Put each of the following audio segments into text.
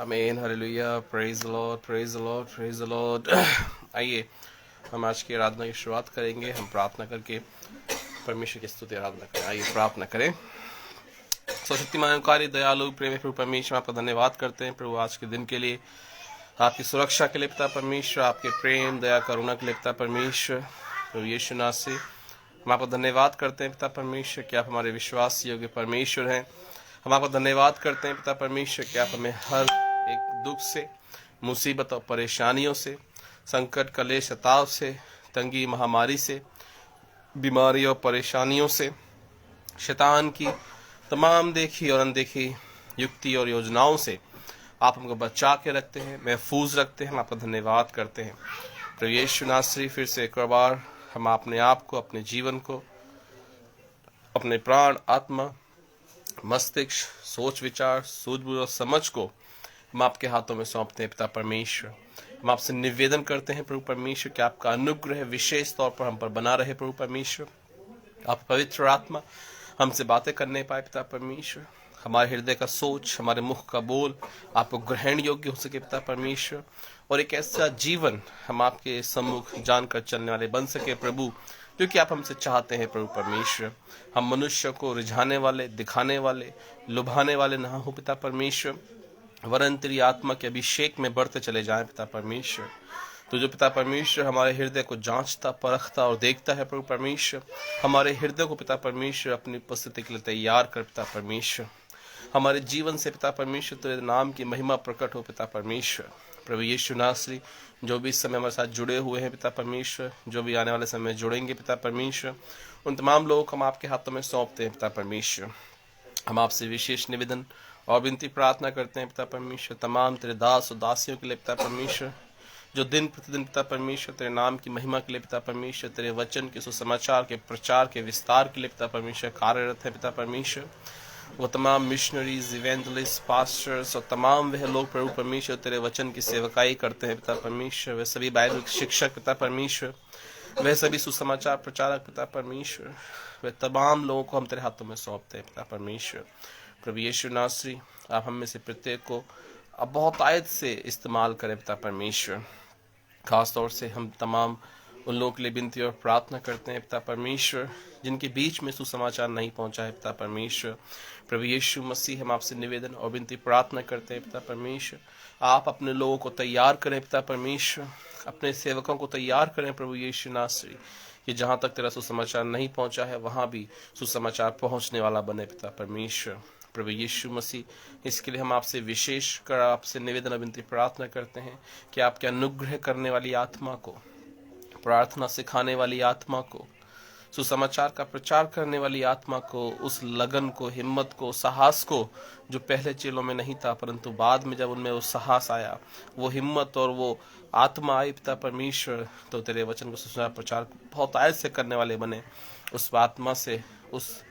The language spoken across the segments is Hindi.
आमीन, hallelujah, praise the lord, praise the lord, praise the Lord. आइए हम आज की आराधना की शुरुआत करेंगे। हम प्रार्थना करके परमेश्वर की स्तुति आराधना करें। आइए प्रार्थना करें। सर्वशक्तिमान कार्य दयालु प्रेमी प्रभु परमेश्वर, आपका धन्यवाद करते हैं प्रभु आज के दिन के लिए, आपकी सुरक्षा के लिए पिता परमेश्वर, आपके प्रेम दया करुणा के लिए पिता परमेश्वर। प्रभु यीशु नासरी हम आपका धन्यवाद करते हैं पिता परमेश्वर कि आप हमारे विश्वास योग्य परमेश्वर हैं। हम आपका धन्यवाद करते हैं पिता परमेश्वर कि आप हमें हर एक दुख से, मुसीबत और परेशानियों से, संकट कलेश शताव से, तंगी महामारी से, बीमारी और परेशानियों से, शैतान की तमाम देखी और अनदेखी युक्ति और योजनाओं से आप हमको बचा के रखते हैं, महफूज रखते हैं। हम आपका धन्यवाद करते हैं प्रभु यीशु नासरी। फिर से एक बार हम अपने आप को, अपने जीवन को, अपने प्राण, आत्मा, मस्तिष्क, सोच विचार, सूझबूझ और समझ को हम आपके हाथों में सौंपते हैं पिता परमेश्वर। हम आपसे निवेदन करते हैं प्रभु परमेश्वर कि आपका अनुग्रह विशेष तौर पर हम पर बना रहे प्रभु परमेश्वर। आप पवित्र आत्मा हमसे बातें करने पाए पिता परमेश्वर। हमारे हृदय का सोच, हमारे मुख का बोल आपको ग्रहण योग्य हो सके पिता परमेश्वर, और एक ऐसा जीवन हम आपके सम्मुख जानकर चलने वाले बन सके प्रभु, क्योंकि आप हमसे चाहते हैं प्रभु परमेश्वर। हम मनुष्य को रिझाने वाले, दिखाने वाले, लुभाने वाले ना हो पिता परमेश्वर, वरन तेरी आत्मा के अभिषेक में बढ़ते चले जाएं पिता परमेश्वर। तो जो पिता परमेश्वर हमारे हृदय को जांचता, परखता और देखता है प्रभु परमेश्वर, हमारे हृदय को पिता परमेश्वर अपनी उपस्थिति के लिए तैयार कर पिता परमेश्वर। हमारे जीवन से पिता परमेश्वर तेरे नाम की महिमा प्रकट हो पिता परमेश्वर। प्रभु यीशु नासरी जो भी इस समय हमारे साथ जुड़े हुए हैं पिता परमेश्वर, जो भी आने वाले समय में जुड़ेंगे पिता परमेश्वर, उन तमाम लोगों को हम आपके हाथों में सौंपते हैं पिता परमेश्वर। हम आपसे विशेष निवेदन और विनती प्रार्थना करते हैं पिता परमेश्वर, तमाम तेरे दास और दासियों के लिए पिता परमेश्वर, जो दिन प्रतिदिन पिता परमेश्वर तेरे नाम की महिमा के लिए पिता परमेश्वर, तेरे वचन के सुसमाचार के प्रचार के विस्तार के लिए पिता परमेश्वर कार्यरत है पिता परमेश्वर। वो तमाम मिशनरीज, इवेंजलिस्ट, पास्टर्स और तमाम वह लोग प्रभु परमेश्वर तेरे वचन की सेवकाई करते हैं पिता परमेश्वर, वे सभी बाइबल शिक्षक पिता परमेश्वर, वह सभी सुसमाचार प्रचारक पिता परमेश्वर, वे तमाम लोगों को हम तेरे हाथों में सौंपते हैं पिता परमेश्वर। प्रभु यीशु नासरी आप हम में से प्रत्येक को अब बहुत आयत से इस्तेमाल करें पिता परमेश्वर। खास तौर से हम तमाम उन लोगों के लिए विनती और प्रार्थना करते हैं पिता परमेश्वर, जिनके बीच में सुसमाचार नहीं पहुंचा है पिता परमेश्वर। प्रभु यीशु मसीह हम आपसे निवेदन और विनती प्रार्थना करते हैं पिता परमेश्वर, आप अपने लोगों को तैयार करें पिता परमेश्वर, अपने सेवकों को तैयार करें प्रभु यीशु नासरी, कि जहाँ तक तेरा सुसमाचार नहीं पहुंचा है वहाँ भी सुसमाचार पहुंचने वाला बने पिता परमेश्वर। प्रभु यीशु मसीह इसके लिए हम आपसे विशेष कर आपसे निवेदन विनती प्रार्थना करते हैं कि आपके अनुग्रह करने वाली आत्मा को, प्रार्थना सिखाने वाली आत्मा को, सुसमाचार का प्रचार करने वाली आत्मा को, उस लगन को, हिम्मत को, साहस को जो पहले चेलों में नहीं था, परंतु बाद में जब उनमें वो साहस आया, वो हिम्मत और वो आत्मा आई पिता परमेश्वर, तो तेरे वचन को सुसमाचार प्रचार बहुत आयत से करने वाले बने। उस आत्मा से, उस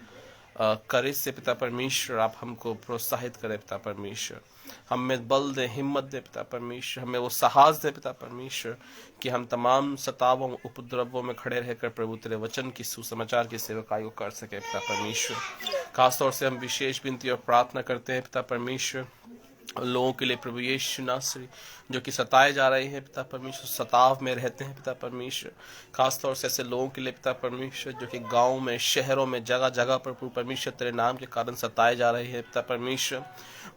करेज से पिता परमेश्वर आप हमको प्रोत्साहित करें पिता परमेश्वर, हमें बल दे, हिम्मत दे पिता परमेश्वर, हमें वो साहस दे पिता परमेश्वर कि हम तमाम सतावों, उपद्रवों में खड़े रहकर प्रभु तेरे वचन की सुसमाचार की सेवकाई को कर सके पिता परमेश्वर। खासतौर से हम विशेष विनती और प्रार्थना करते हैं पिता परमेश्वर लोगों के लिए प्रभु यीशु नासरी जो कि सताए जा रहे हैं पिता परमेश्वर, सताव में रहते हैं पिता परमेश्वर। खासतौर से ऐसे लोगों के लिए पिता परमेश्वर जो कि गांव में, शहरों में, जगह जगह पर प्रभु परमेश्वर तेरे नाम के कारण सताए जा रहे हैं पिता परमेश्वर।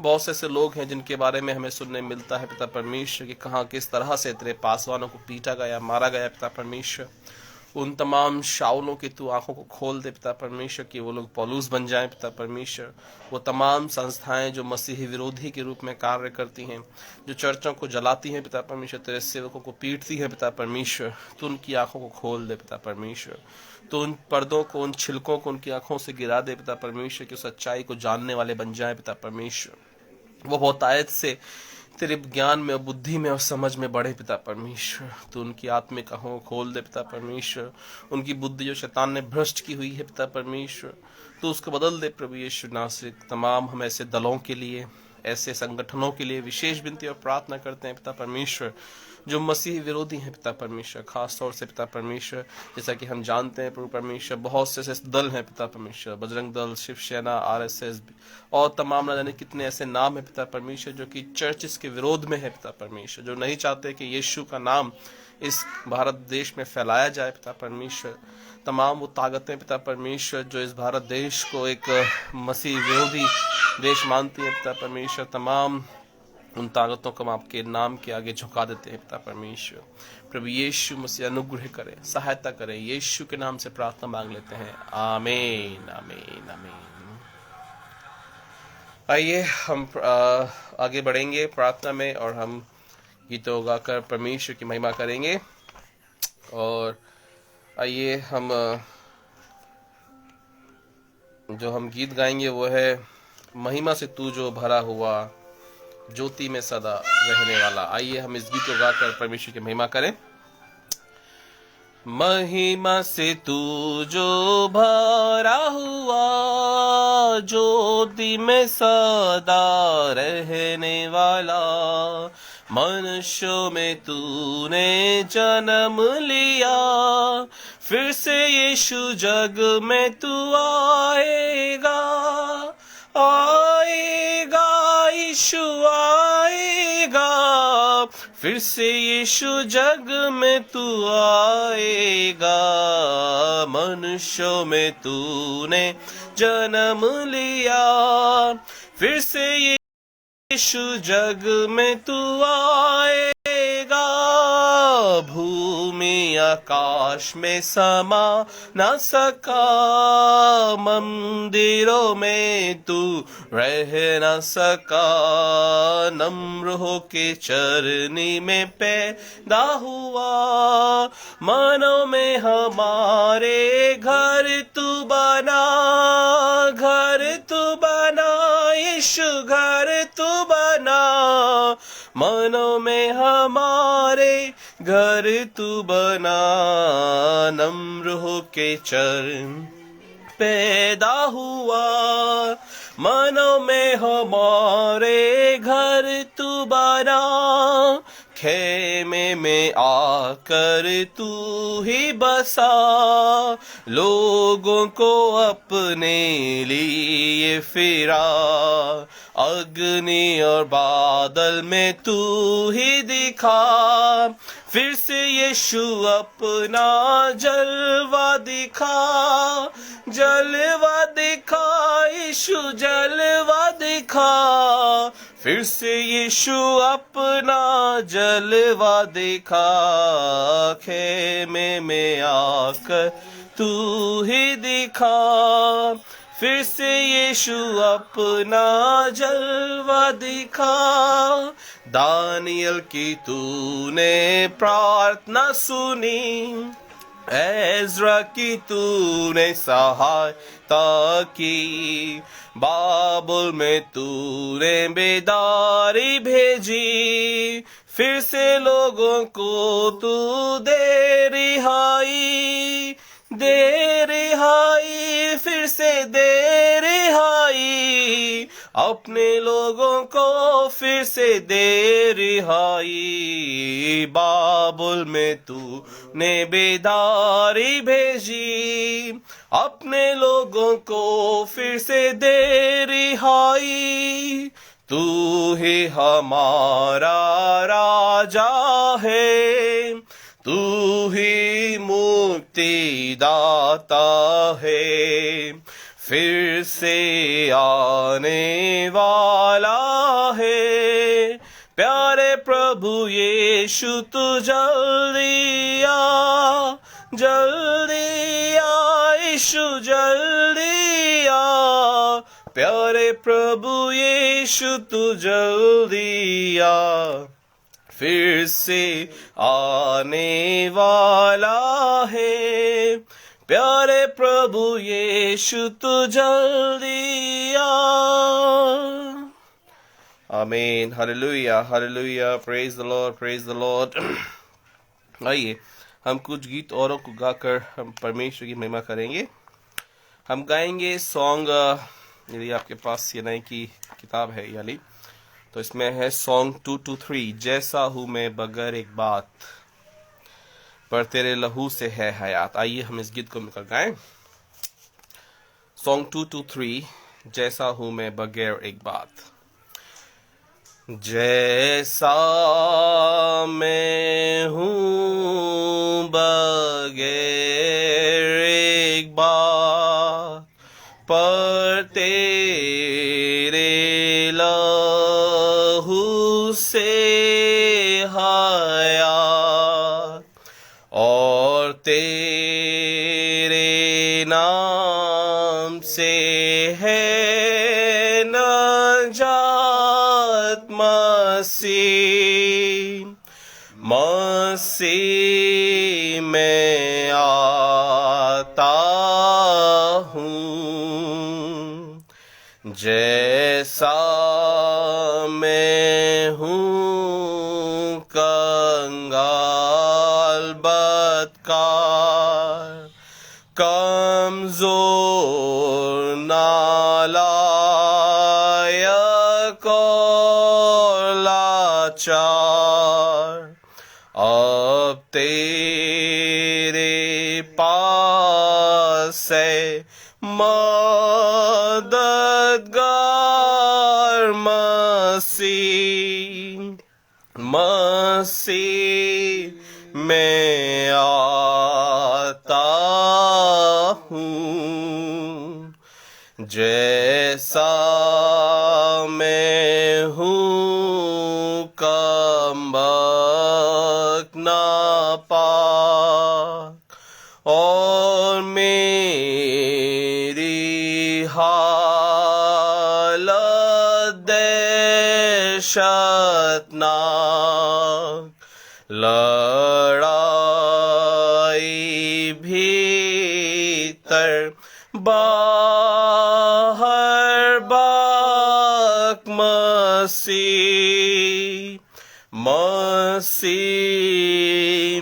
बहुत से ऐसे लोग हैं जिनके बारे में हमें सुनने मिलता है पिता परमेश्वर कि कहाँ किस तरह से तेरे पासवानों को पीटा गया, मारा गया पिता परमेश्वर। उन तमाम शाउलों की तू आंखों को खोल दे पिता परमेश्वर कि वो लोग पौलुस बन जाएं पिता परमेश्वर। वो तमाम संस्थाएं जो मसीही विरोधी के रूप में कार्य करती हैं, जो चर्चों को जलाती हैं पिता परमेश्वर, तेरे सेवकों को पीटती हैं पिता परमेश्वर, तो उनकी आंखों को खोल दे पिता परमेश्वर। तो उन पर्दों को, उन छिलकों को उनकी आंखों से गिरा दे पिता परमेश्वर कि सच्चाई को जानने वाले बन जाए पिता परमेश्वर। वो बहुत आयत से तेरे ज्ञान में और बुद्धि में और समझ में बढ़े पिता परमेश्वर। तो उनकी आत्मिक आंखों को खोल दे पिता परमेश्वर। उनकी बुद्धि जो शैतान ने भ्रष्ट की हुई है पिता परमेश्वर, तो उसको बदल दे प्रभु यीशु नासरी। तमाम हम ऐसे दलों के लिए, ऐसे संगठनों के लिए विशेष विनती और प्रार्थना करते हैं पिता परमेश्वर जो मसीह विरोधी हैं पिता परमेश्वर, खास तौर से पिता परमेश्वर जैसा कि हम जानते हैं प्रभु परमेश्वर बहुत से ऐसे दल हैं पिता परमेश्वर, बजरंग दल, शिवसेना, RSS और तमाम न जाने कितने ऐसे नाम है पिता परमेश्वर जो कि चर्चिस के विरोध में है पिता परमेश्वर, जो नहीं चाहते कि यीशु का नाम इस भारत देश में फैलाया जाए पिता परमेश्वर। तमाम वो ताकतें पिता परमेश्वर जो इस भारत देश को एक मसीह विरोधी देश मानती है पिता परमेश्वर, तमाम उन ताकतों को हम आपके नाम के आगे झुका देते हैं पिता परमेश्वर। प्रभु यीशु मसीह अनुग्रह करें, सहायता करें, यीशु के नाम से प्रार्थना मांग लेते हैं, आमीन आमीन आमीन। आइए हम आगे बढ़ेंगे प्रार्थना में और हम गीतों गाकर परमेश्वर की महिमा करेंगे। और आइए हम जो हम गीत गाएंगे वो है महिमा से तू जो भरा हुआ, ज्योति में सदा रहने वाला। आइए हम इस गीत को गाकर परमेश्वर की महिमा करें। महिमा से तू जो भरा हुआ, ज्योति में सदा रहने वाला, मनुष्यों में तूने जन्म लिया, फिर से यीशु जग में तू आएगा, आएगा यीशु आएगा, फिर से यीशु जग में तू आएगा, मनुष्यों में तूने जन्म लिया, फिर से यीशु जग में तू आएगा, भूमि आकाश में समा न सका, मंदिरों में तू रह न सका, नम्र होके चरनी में पैदा हुआ, मनों में हमारे घर तू बना, घर तू बना यीशु, घर तू बना, मनों में हमारे घर तू बना, नम्र होके चरण पैदा हुआ, मनों में हमारे घर तू बना, खेमे में आकर तू ही बसा, लोगों को अपने लिए फिरा, अग्नि और बादल में तू ही दिखा, फिर से यीशु अपना जलवा दिखा, जलवा दिखा यीशु जलवा दिखा, फिर से यीशु अपना जलवा दिखा, खेमे में आकर तू ही दिखा, फिर से यीशु अपना जलवा दिखा, दानियल की तूने प्रार्थना सुनी, एज्रा की तूने सहायता की, बाबुल में तूने बेदारी भेजी, फिर से लोगों को तू दे रिहाई, दे रिहाई, फिर से दे रिहाई, अपने लोगों को फिर से दे रिहाई, बाबुल में तूने बेदारी भेजी, अपने लोगों को फिर से दे रिहाई, तू ही हमारा राजा है, तू ही मुक्ति दाता है, फिर से आने वाला है, प्यारे प्रभु यीशु तू जल्दी आ, जल्दी आ यीशु जल्दी आ, प्यारे प्रभु यीशु तू जल्दी आ, फिर से आने वाला है, प्यारे प्रभु यीशु तू जल्दी आ। आमीन, hallelujah hallelujah, praise the lord praise the Lord. आइए हम कुछ गीत औरों को गाकर हम परमेश्वर की महिमा करेंगे। हम गाएंगे सॉन्ग, यदि आपके पास सीएनआई की किताब है यानी तो इसमें है सॉन्ग 223, जैसा हूं मैं बगैर एक बात, पर तेरे लहू से है हयात। आइए हम इस गीत को मिलकर गाएं। सॉन्ग 223, जैसा हूं मैं बगैर एक बात। जैसा मैं हूं बगैर एक बात, पर तेरे लहू से हयात, और तेरे नाम से है नजात। मसीह में आता हूँ, जैसा मैं हूँ कंगाल बदकार, कमजोर नालायक और लाचार, अब तेरे पास है मददगार। मसीह में आता हूँ, जैसा मैं हूँ कमबख्त नापाक, और मेरी हालत दहशतनाक, लड़ाई भीतर बाहर बाक। मसीह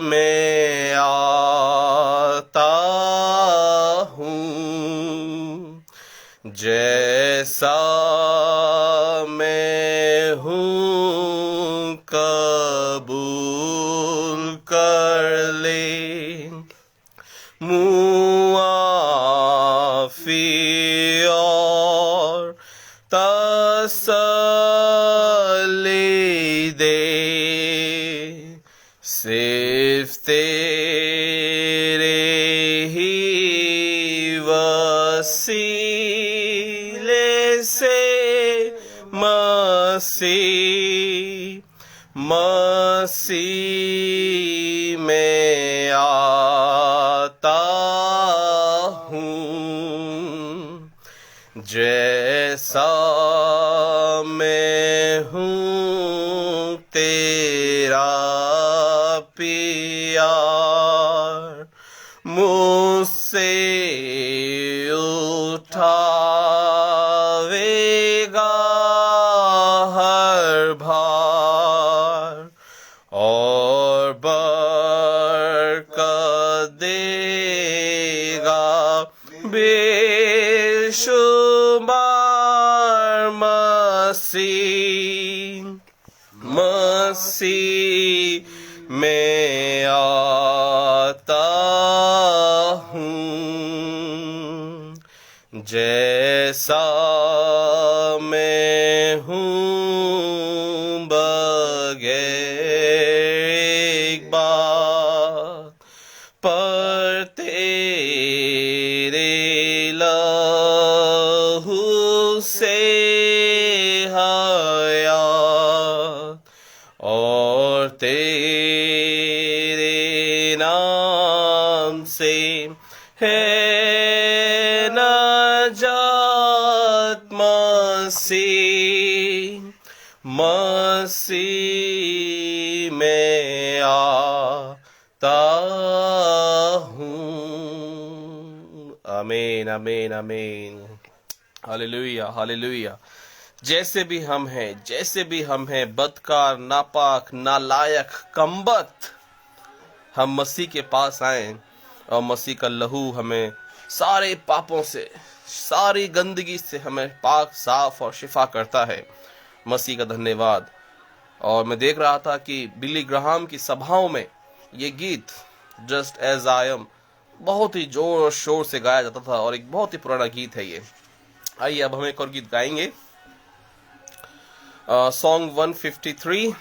में आता हूँ, जैसा मैं हूँ कबूल कर ले मुआफ़ी और तसल्ली दे। सिर्फ तेरे ही वसीले से मसीह में आता हूँ, जैसा मैं हूँ तेरा प्यार, मुझसे उठावेगा हर भार, और बरकत देगा बेशुमार। मसीह में आता हूँ, जैसा मैं हूँ बगैर एक बात, पर तेरे लहू से हयात, और तेरे नाम से है नजात। मसीह में आता हूँ। आमीन आमीन आमीन। Hallelujah hallelujah. जैसे भी हम हैं बदकार, नापाक, नालायक, कमबख्त, हम मसीह के पास आए और मसीह का लहू हमें सारे पापों से, सारी गंदगी से हमें पाक, साफ और शिफा करता है। मसीह का धन्यवाद। और मैं देख रहा था कि बिली ग्राहम की सभाओं में ये गीत जस्ट एज आई एम बहुत ही जोर और शोर से गाया जाता था और एक बहुत ही पुराना गीत है ये। आइए अब हम एक और गीत गाएंगे, सॉन्ग 153,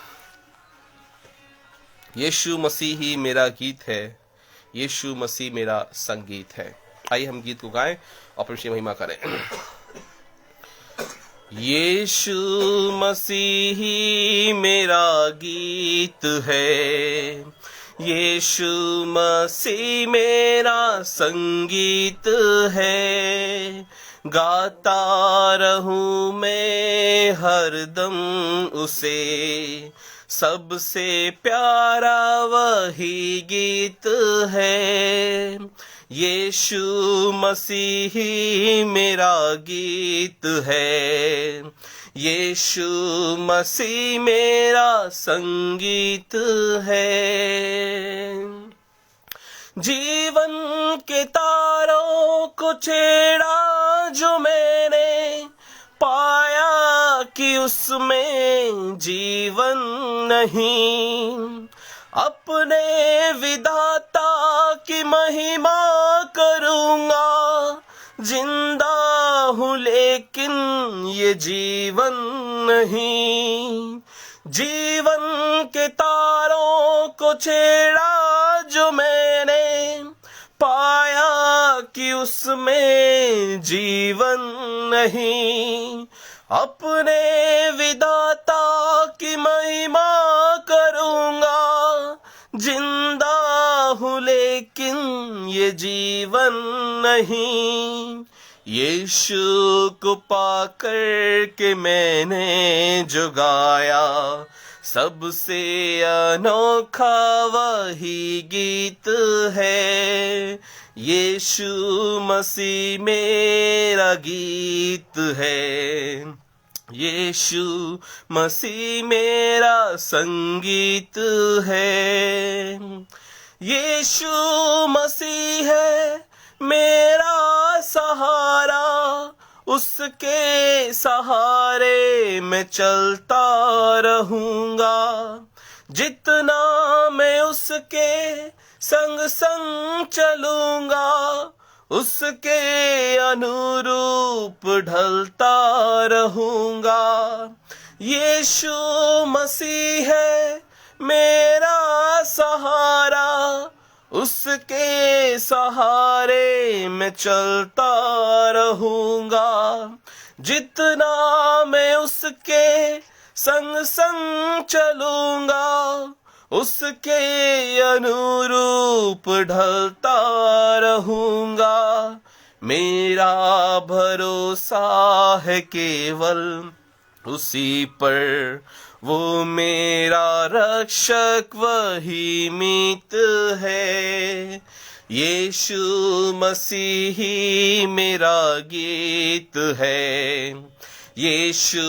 यीशु मसीह ही मेरा गीत है, यीशु मसीह मेरा संगीत है। आइए हम गीत को गाएं और परमेश्वर की महिमा करें। यीशु मसीह ही मेरा गीत है, यीशु मसीह मेरा संगीत है, गाता रहूं मैं हरदम उसे, सबसे प्यारा वही गीत है। यीशु मसीह मेरा गीत है, यीशु मसीह मेरा संगीत है। जीवन के तारों को छेड़ा जो मैंने, पाया कि उसमें जीवन नहीं, अपने विधाता की महिमा करूंगा, जिंदा हूँ लेकिन ये जीवन नहीं। जीवन के तारों को छेड़ा जो मैंने, पाया कि उसमें जीवन नहीं, अपने विधाता की महिमा करूंगा, जिंदा हूँ लेकिन ये जीवन नहीं। यीशु को पाकर के मैंने जो गाया, सबसे अनोखा वही गीत है। यीशु मसीह मेरा गीत है, यीशु मसीह मेरा संगीत है। यीशु मसीह है मेरा सहारा, उसके सहारे मैं चलता रहूंगा, जितना मैं उसके संग संग चलूंगा, उसके अनुरूप ढलता रहूंगा। यीशु मसीह है मेरा सहारा, उसके सहारे मैं चलता रहूंगा, जितना मैं उसके संग संग चलूंगा, उसके अनुरूप ढलता रहूंगा। मेरा भरोसा है केवल उसी पर, वो मेरा रक्षक वही मीत है। यीशु मसीह मेरा गीत है, यीशु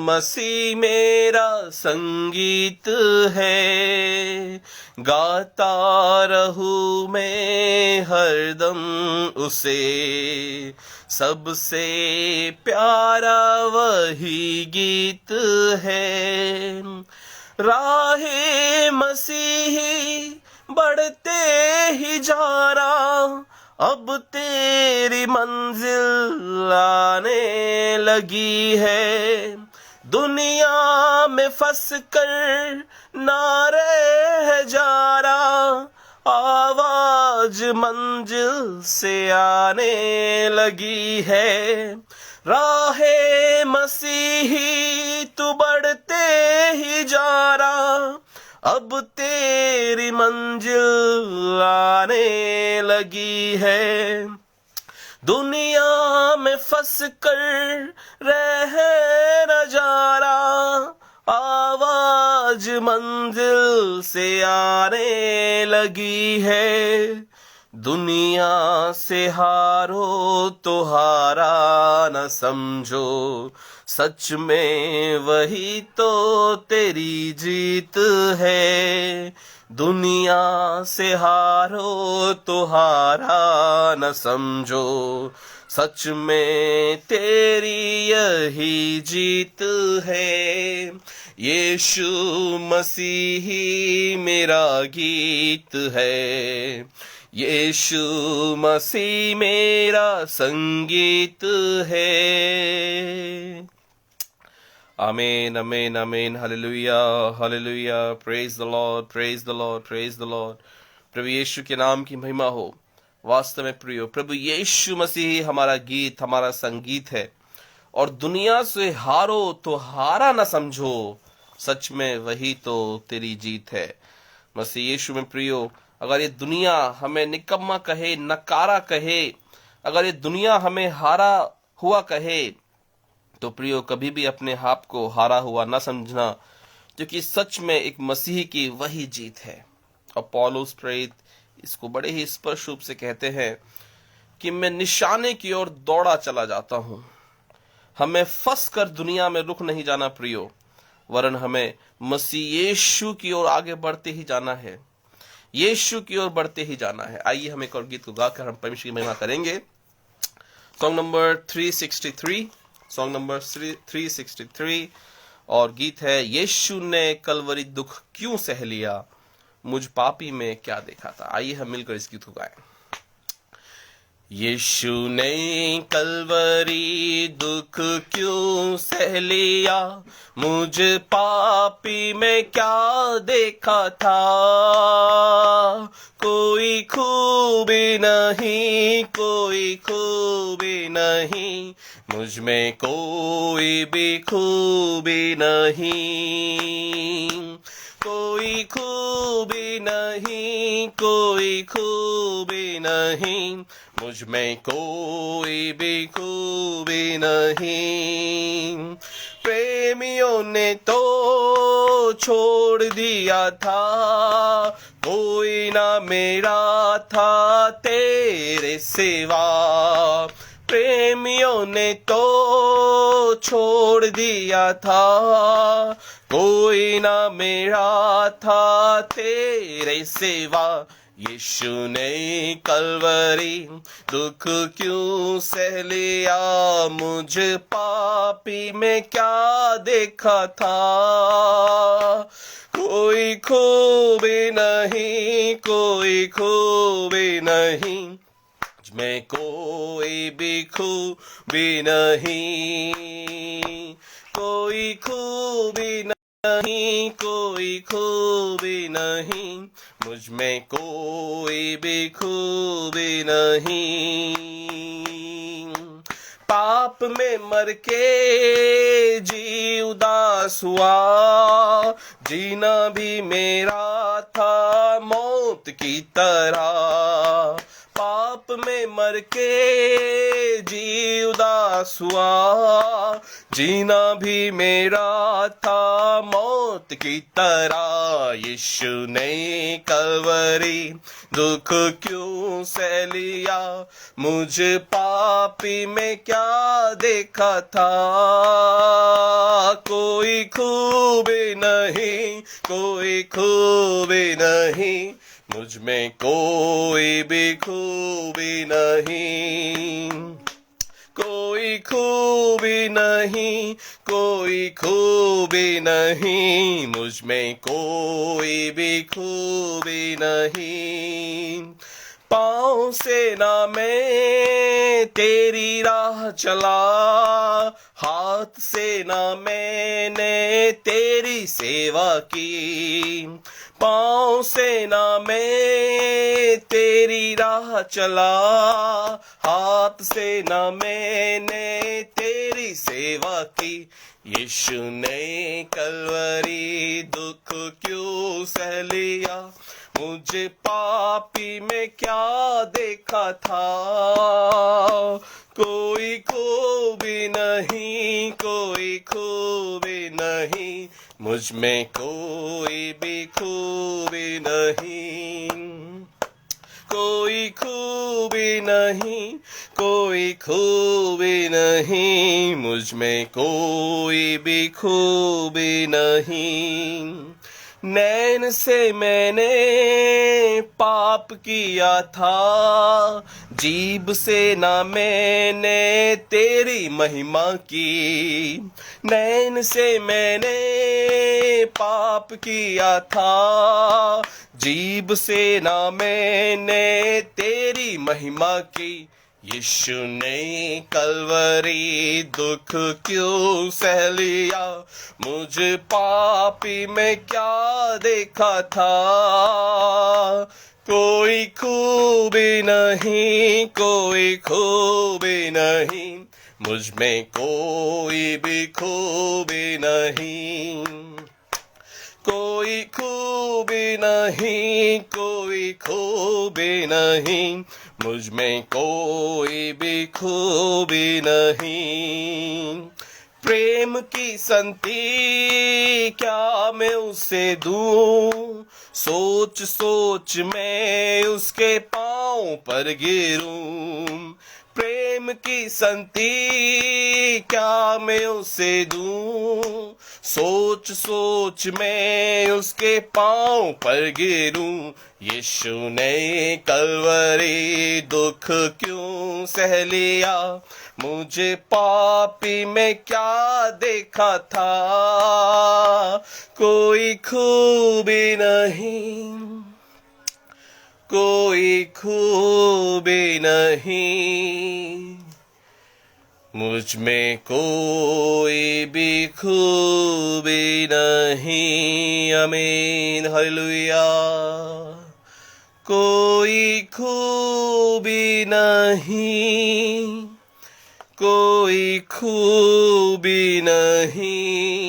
मसीह मेरा संगीत है। गाता रहूं मैं हरदम उसे, सबसे प्यारा वही गीत है। राहे मसीही बढ़ते ही जा रहा, अब तेरी मंजिल आने लगी है। दुनिया में फंस कर ना रह जा रहा, आवाज मंजिल से आने लगी है। राहे मसीही तू बढ़ते ही जा रहा, अब तेरी मंजिल आने लगी है। दुनिया में फंस कर रह न जा रहा, आवाज मंजिल से आने लगी है। दुनिया से हारो तो हारा न समझो, सच में वही तो तेरी जीत है। दुनिया से हारो तो हारा न समझो, सच में तेरी यही जीत है। यीशु मसीही मेरा गीत है, यीशु मसीह मेरा संगीत है। आमीन आमीन आमीन, hallelujah hallelujah, praise the lord praise the lord praise the lord. प्रभु यीशु के नाम की महिमा हो। वास्तव में प्रियो, प्रभु यीशु मसीह हमारा गीत, हमारा संगीत है। और दुनिया से हारो तो हारा न समझो, सच में वही तो तेरी जीत है। मसीह यीशु में प्रियो, अगर ये दुनिया हमें निकम्मा कहे, नकारा कहे, अगर ये दुनिया हमें हारा हुआ कहे, तो प्रियो कभी भी अपने आप को हारा हुआ न समझना, क्योंकि सच में एक मसीह की वही जीत है। और पौलुस प्रेरित इसको बड़े ही स्पष्ट रूप से कहते हैं कि मैं निशाने की ओर दौड़ा चला जाता हूं। हमें फंस कर दुनिया में रुक नहीं जाना प्रियो, वरन हमें मसीह यीशु की ओर आगे बढ़ते ही जाना है, यीशु की ओर बढ़ते ही जाना है। आइए हम एक और गीत को गाकर हम परमेश्वर की महिमा करेंगे। सॉन्ग नंबर 363, सॉन्ग नंबर 363, और गीत है यीशु ने कलवरी दुख क्यों सह लिया, मुझ पापी में क्या देखा था। आइए हम मिलकर इस गीत को गाएं। यीशु ने कलवरी दुख क्यों सह लिया, मुझ पापी में क्या देखा था। कोई खूबी नहीं, कोई खूबी नहीं, मुझ में कोई भी खूबी नहीं। कोई खूबी नहीं, कोई खूबी नहीं, मुझ में कोई भी खूबी नहीं। प्रेमियों ने तो छोड़ दिया था, कोई ना मेरा था तेरे सिवा। प्रेमियों ने तो छोड़ दिया था, कोई ना मेरा था तेरे सिवा। यीशु ने कलवरी दुख क्यों सह लिया, मुझ पापी में क्या देखा था। कोई खूबी नहीं, कोई खूबी नहीं, मुझ में कोई भी खूबी नहीं। कोई खूबी नहीं, कोई खूबी नहीं, मुझ में कोई भी खूबी नहीं। पाप में मर के जी उदास हुआ, जीना भी मेरा था मौत की तरह। पाप में मर के जी उदास हुआ, जीना भी मेरा था मौत की तरह। यीशु ने कलवरी दुख क्यों सह लिया, मुझ पापी में क्या देखा था। कोई खूबी नहीं, कोई खूबी नहीं, मुझ में कोई भी खूबी नहीं। कोई खूबी नहीं, कोई खूबी नहीं, मुझ में कोई भी खूबी नहीं। पाँव से ना मैं तेरी राह चला, हाथ से ना मैंने तेरी सेवा की। पाँव से ना मैं तेरी राह चला, हाथ से ना मैंने तेरी सेवा की। यीशु ने कलवरी दुख क्यों सह लिया, मुझे पापी में क्या देखा था। कोई खूबी नहीं, कोई खूबी नहीं, मुझ में कोई भी खूबी नहीं। कोई खूबी नहीं, कोई खूबी नहीं, मुझ में कोई भी खूबी नहीं। नैन से मैंने पाप किया था, जीभ से ना मैंने तेरी महिमा की। नैन से मैंने पाप किया था, जीभ से ना मैंने तेरी महिमा की। यीशु ने कलवरी दुख क्यों सह लिया, मुझ पापी में क्या देखा था। कोई खूबी नहीं, कोई खूबी नहीं, मुझ में कोई भी खूबी नहीं। कोई खूबी नहीं, कोई खूबी नहीं, मुझ में कोई भी खूबी नहीं। प्रेम की संगति क्या मैं उसे दूं, सोच सोच मैं उसके पांव पर गिरूं। प्रेम की संगति क्या मैं उसे दूं, सोच सोच मैं उसके पांव पर गिरूं। यीशु ने कलवरी दुख क्यों सह लिया, मुझे पापी में क्या देखा था। कोई खूबी नहीं, कोई खूबी नहीं, मुझ में कोई भी खूबी नहीं। आमीन, हालेलुया। कोई खूबी नहीं, कोई खूबी नहीं,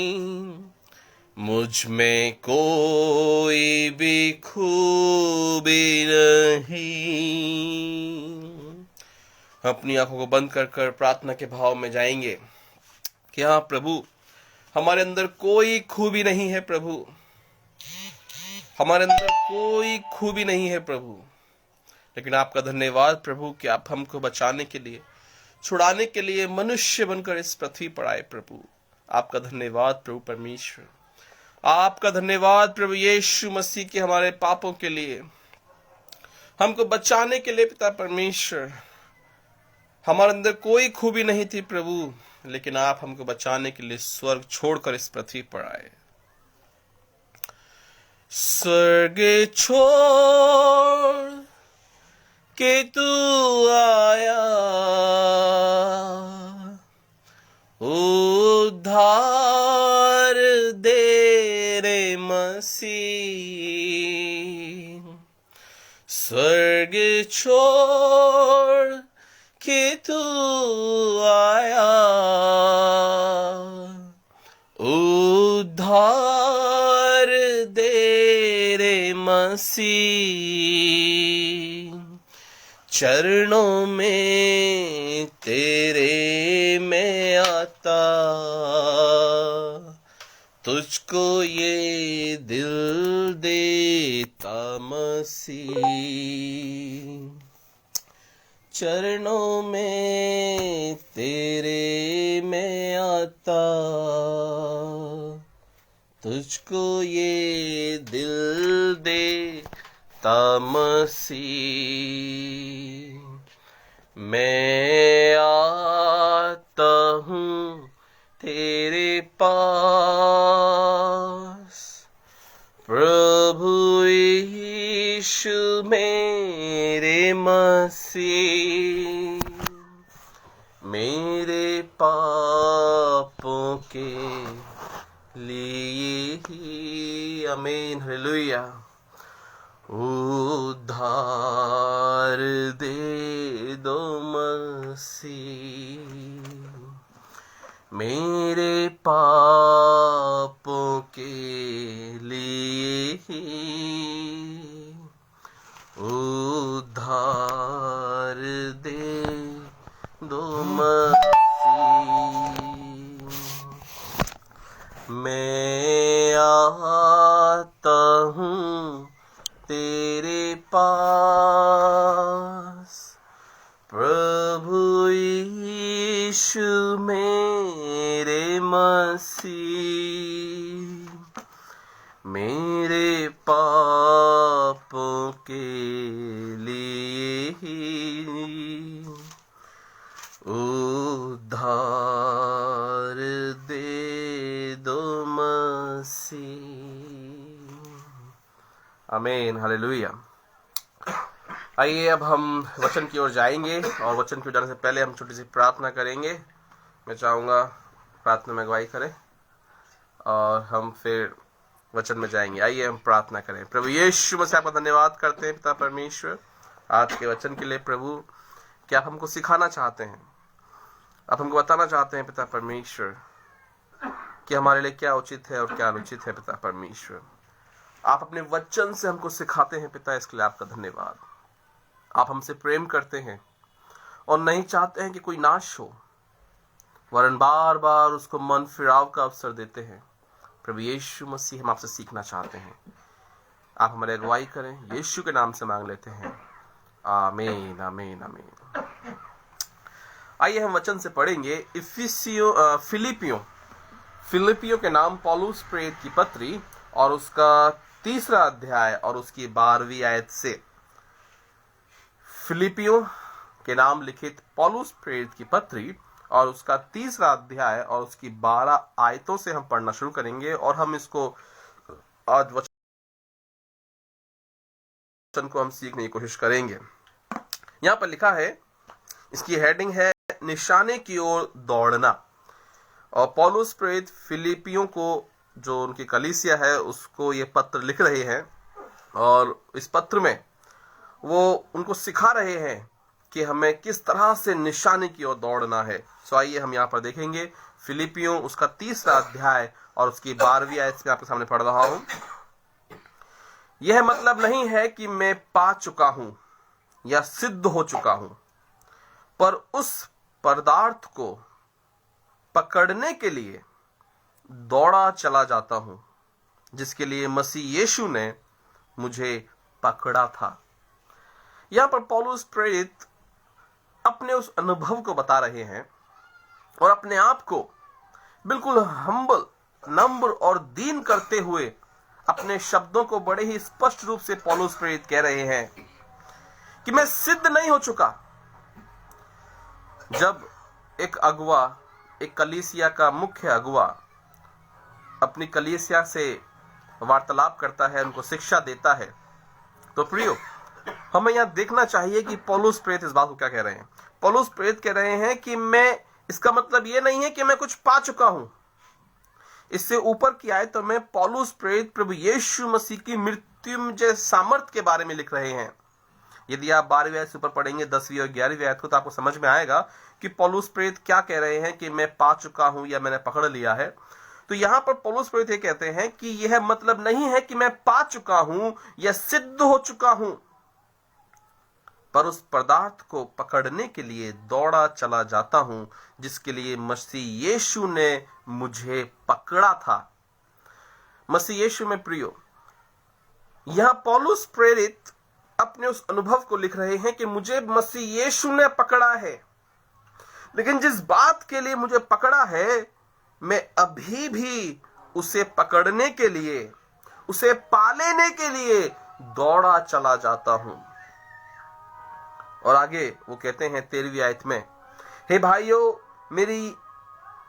मुझ में कोई भी खूबी नहीं। अपनी आंखों को बंद कर कर प्रार्थना के भाव में जाएंगे कि हाँ प्रभु, हमारे अंदर कोई खूबी नहीं है प्रभु, हमारे अंदर कोई खूबी नहीं है प्रभु, लेकिन आपका धन्यवाद प्रभु कि आप हमको बचाने के लिए, छुड़ाने के लिए मनुष्य बनकर इस पृथ्वी पर आए प्रभु। आपका धन्यवाद प्रभु परमेश्वर, आपका धन्यवाद प्रभु यीशु मसीह के हमारे पापों के लिए, हमको बचाने के लिए पिता परमेश्वर। हमारे अंदर कोई खूबी नहीं थी प्रभु, लेकिन आप हमको बचाने के लिए स्वर्ग छोड़कर इस पृथ्वी पर आए। स्वर्ग छोड़ के तू आया, उद्धार दे रे मसीह। स्वर्ग छोड़ के तू आया, उद्धार दे रे मसीह। चरणों में तेरे मैं आता, तुझको ये दिल देता मसीह। चरणों में तेरे मैं आता, तुझको ये दिल देता मसीह। मैं आता हूँ तेरे पास, प्रभु यीशु मेरे मसीह। मेरे पापों के लिए ही, आमीन, हालेलुया। उद्धार दे दो मसीह, मेरे पापों के लिए ही। उद्धार दे दो मसीह। मैं आता हूँ तेरे पास, मसीह, मेरे पापों के लिए ही उद्धार दे दो मसीह। आमीन, हालेलुया। आइए अब हम वचन की ओर जाएंगे और वचन की ओर जाने से पहले हम छोटी सी प्रार्थना करेंगे। मैं चाहूँगा प्रार्थना में अगुवाई करें और हम फिर वचन में जाएंगे। आइए हम प्रार्थना करें। प्रभु यीशु मसीह, आपका धन्यवाद करते हैं पिता परमेश्वर आज के वचन के लिए। प्रभु, क्या आप हमको सिखाना चाहते हैं, आप हमको बताना चाहते हैं पिता परमेश्वर कि हमारे लिए क्या उचित है और क्या अनुचित है। पिता परमेश्वर, आप अपने वचन से हमको सिखाते हैं पिता, इसके लिए आपका धन्यवाद। आप हमसे प्रेम करते हैं और नहीं चाहते हैं कि कोई नाश हो, वरन बार बार उसको मन फिराव का अवसर देते हैं। प्रभु यीशु मसीह, हम आपसे सीखना चाहते हैं, आप हमारे अगुवाई करें। यीशु के नाम से मांग लेते हैं, आमीन, आमीन, आमीन। आइए हम वचन से पढ़ेंगे फिलिपियों के नाम पौलुस प्रेरित की पत्री और उसका 3रा अध्याय और उसकी 12वीं आयत से। फिलिपियों के नाम लिखित पौलुस प्रेरित की पत्री और उसका 3रा अध्याय और उसकी 12 आयतों से हम पढ़ना शुरू करेंगे और हम इसको आज वचन को हम सीखने की कोशिश करेंगे। यहां पर लिखा है, इसकी हेडिंग है निशाने की ओर दौड़ना। और पौलुस प्रेरित फिलिपियों को, जो उनकी कलीसिया है, उसको ये पत्र लिख रहे हैं और इस पत्र में वो उनको सिखा रहे हैं कि हमें किस तरह से निशाने की ओर दौड़ना है। सो आइए हम यहाँ पर देखेंगे फिलिपियों उसका 3रा अध्याय और उसकी 12वीं आयत में आपके सामने पढ़ रहा हूं। यह मतलब नहीं है कि मैं पा चुका हूं या सिद्ध हो चुका हूं, पर उस पदार्थ को पकड़ने के लिए दौड़ा चला जाता हूं जिसके लिए मसीह यीशु ने मुझे पकड़ा था। यहां पर पौलुस प्रेरित अपने उस अनुभव को बता रहे हैं और अपने आप को बिल्कुल हम्बल, नम्र और दीन करते हुए अपने शब्दों को बड़े ही स्पष्ट रूप से पौलुस प्रेरित कह रहे हैं कि मैं सिद्ध नहीं हो चुका। जब एक अगुवा, एक कलीसिया का मुख्य अगुवा अपनी कलीसिया से वार्तालाप करता है, उनको शिक्षा देता है, तो प्रियो, हमें यहां देखना चाहिए कि पौलुस प्रेरित इस बात को क्या कह रहे हैं। पौलुस प्रेरित कह रहे हैं कि मैं, इसका मतलब यह नहीं है कि मैं कुछ पा चुका हूं। इससे ऊपर की आयत में पौलुस प्रेरित प्रभु यीशु मसीह की मृत्युंजय सामर्थ के बारे में लिख रहे हैं। यदि आप 12वीं आयत से ऊपर पढ़ेंगे, 10वीं और 11वीं आयत को, तो आपको समझ में आएगा कि पौलुस प्रेरित क्या कह रहे हैं कि मैं पा चुका हूं या मैंने पकड़ लिया है। तो यहां पर पौलुस प्रेरित ये कहते हैं कि यह मतलब नहीं है कि मैं पा चुका हूं या सिद्ध हो चुका हूं, पर उस पदार्थ को पकड़ने के लिए दौड़ा चला जाता हूं जिसके लिए मसीह यीशु ने मुझे पकड़ा था। मसीह यीशु में प्रियो, यहां पौलुस प्रेरित अपने उस अनुभव को लिख रहे हैं कि मुझे मसीह यीशु ने पकड़ा है, लेकिन जिस बात के लिए मुझे पकड़ा है, मैं अभी भी उसे पकड़ने के लिए, उसे पा लेने के लिए दौड़ा चला जाता हूं। और आगे वो कहते हैं 13वीं आयत में, हे भाइयों, मेरी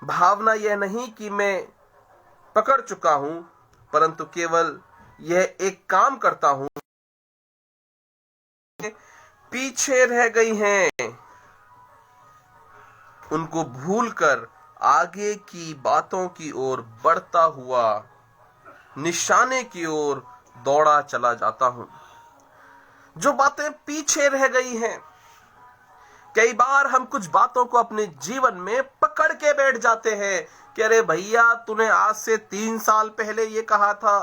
भावना यह नहीं कि मैं पकड़ चुका हूं, परंतु केवल यह एक काम करता हूं, पीछे रह गई हैं उनको भूलकर आगे की बातों की ओर बढ़ता हुआ निशाने की ओर दौड़ा चला जाता हूं। जो बातें पीछे रह गई हैं, कई बार हम कुछ बातों को अपने जीवन में पकड़ के बैठ जाते हैं कि अरे भैया, तूने आज से 3 साल पहले ये कहा था,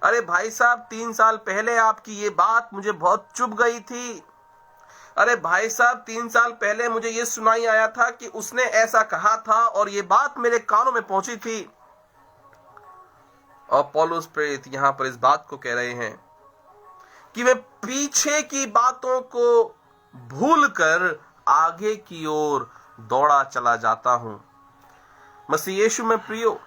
अरे भाई साहब 3 साल पहले आपकी ये बात मुझे बहुत चुभ गई थी, अरे भाई साहब 3 साल पहले मुझे ये सुनाई आया था कि उसने ऐसा कहा था और ये बात मेरे कानों में पहुंची थी। और पौलुस प्रेरित यहां पर इस बात को कह रहे हैं कि मैं पीछे की बातों को भूलकर आगे की ओर दौड़ा चला जाता हूं। मसीह यीशु में प्रियो,